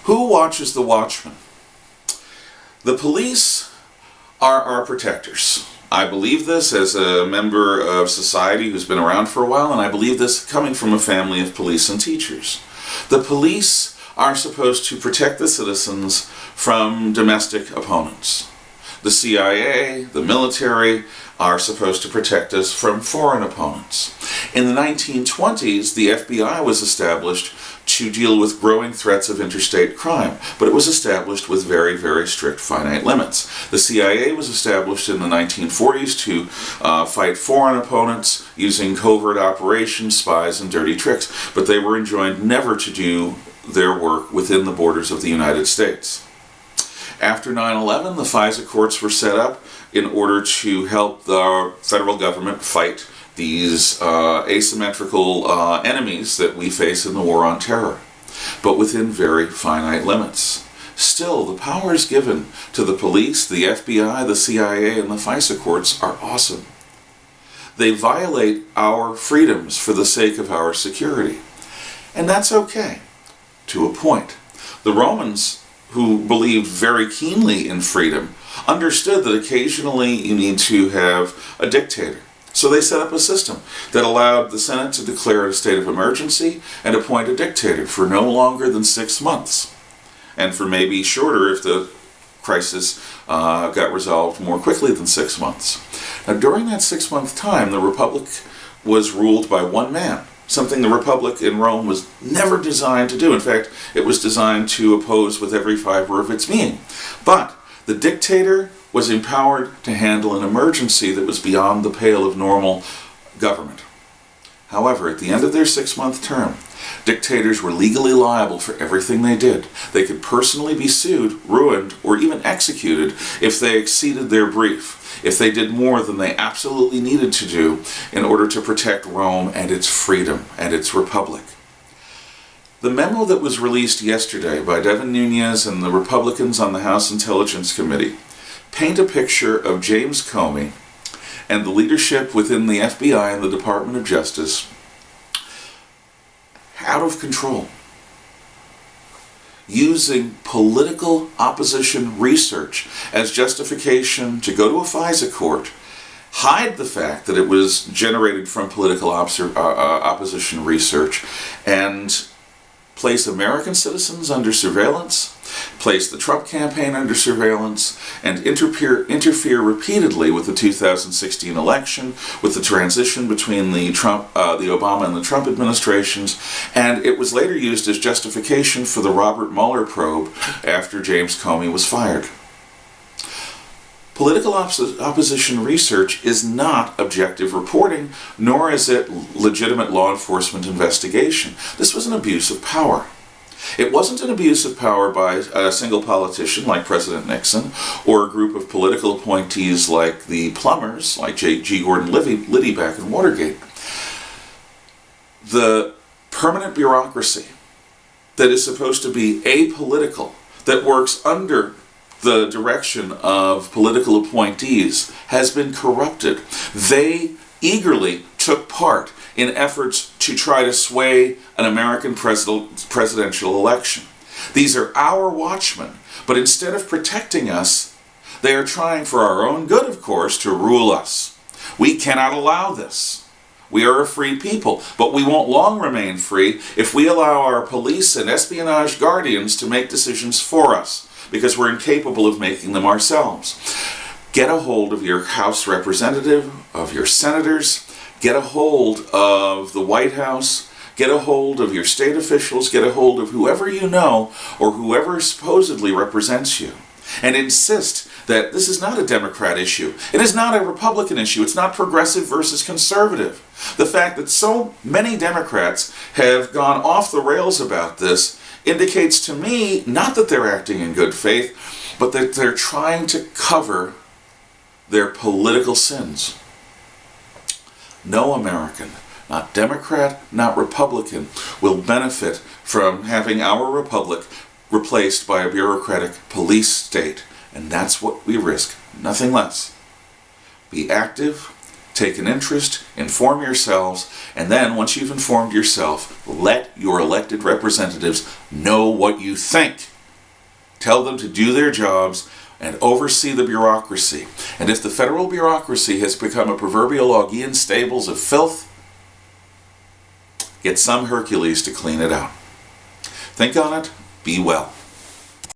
Who watches the Watchmen? The police are our protectors. I believe this as a member of society who's been around for a while, and I believe this coming from a family of police and teachers. The police are supposed to protect the citizens from domestic opponents. The CIA, the military, are supposed to protect us from foreign opponents. In the 1920s, the FBI was established to deal with growing threats of interstate crime, but it was established with very, very strict finite limits. The CIA was established in the 1940s to fight foreign opponents using covert operations, spies, and dirty tricks, but they were enjoined never to do their work within the borders of the United States. After 9/11, the FISA courts were set up in order to help the federal government fight these asymmetrical enemies that we face in the war on terror, but within very finite limits. Still, the powers given to the police, the FBI, the CIA, and the FISA courts are awesome. They violate our freedoms for the sake of our security. And that's okay, to a point. The Romans, who believed very keenly in freedom, understood that occasionally you need to have a dictator. So they set up a system that allowed the Senate to declare a state of emergency and appoint a dictator for no longer than 6 months, and for maybe shorter if the crisis got resolved more quickly than 6 months. Now, during that 6-month time, the Republic was ruled by one man, something the Republic in Rome was never designed to do. In fact, it was designed to oppose with every fiber of its being. But the dictator was empowered to handle an emergency that was beyond the pale of normal government. However, at the end of their 6-month term, dictators were legally liable for everything they did. They could personally be sued, ruined, or even executed if they exceeded their brief, if they did more than they absolutely needed to do in order to protect Rome and its freedom and its republic. The memo that was released yesterday by Devin Nunes and the Republicans on the House Intelligence Committee paint a picture of James Comey and the leadership within the FBI and the Department of Justice out of control, using political opposition research as justification to go to a FISA court, hide the fact that it was generated from political opposition research, and place American citizens under surveillance, place the Trump campaign under surveillance, and interfere repeatedly with the 2016 election, with the transition between the Obama and the Trump administrations, and it was later used as justification for the Robert Mueller probe after James Comey was fired. Political opposition research is not objective reporting, nor is it legitimate law enforcement investigation. This was an abuse of power. It wasn't an abuse of power by a single politician like President Nixon, or a group of political appointees like the plumbers, like G. Gordon Liddy back in Watergate. The permanent bureaucracy that is supposed to be apolitical, that works under the direction of political appointees, has been corrupted. They eagerly took part in efforts to try to sway an American presidential election. These are our watchmen, but instead of protecting us, they are trying for our own good, of course, to rule us. We cannot allow this. We are a free people, but we won't long remain free if we allow our police and espionage guardians to make decisions for us, because we're incapable of making them ourselves. Get a hold of your House representative, of your senators, get a hold of the White House, get a hold of your state officials, get a hold of whoever you know or whoever supposedly represents you, and insist that this is not a Democrat issue. It is not a Republican issue. It's not progressive versus conservative. The fact that so many Democrats have gone off the rails about this indicates to me not that they're acting in good faith, but that they're trying to cover their political sins. No American, not Democrat, not Republican, will benefit from having our republic replaced by a bureaucratic police state. And that's what we risk, nothing less. Be active, take an interest, inform yourselves, and then once you've informed yourself, let your elected representatives know what you think. Tell them to do their jobs and oversee the bureaucracy. And if the federal bureaucracy has become a proverbial Augean stables of filth, get some Hercules to clean it out. Think on it. Be well.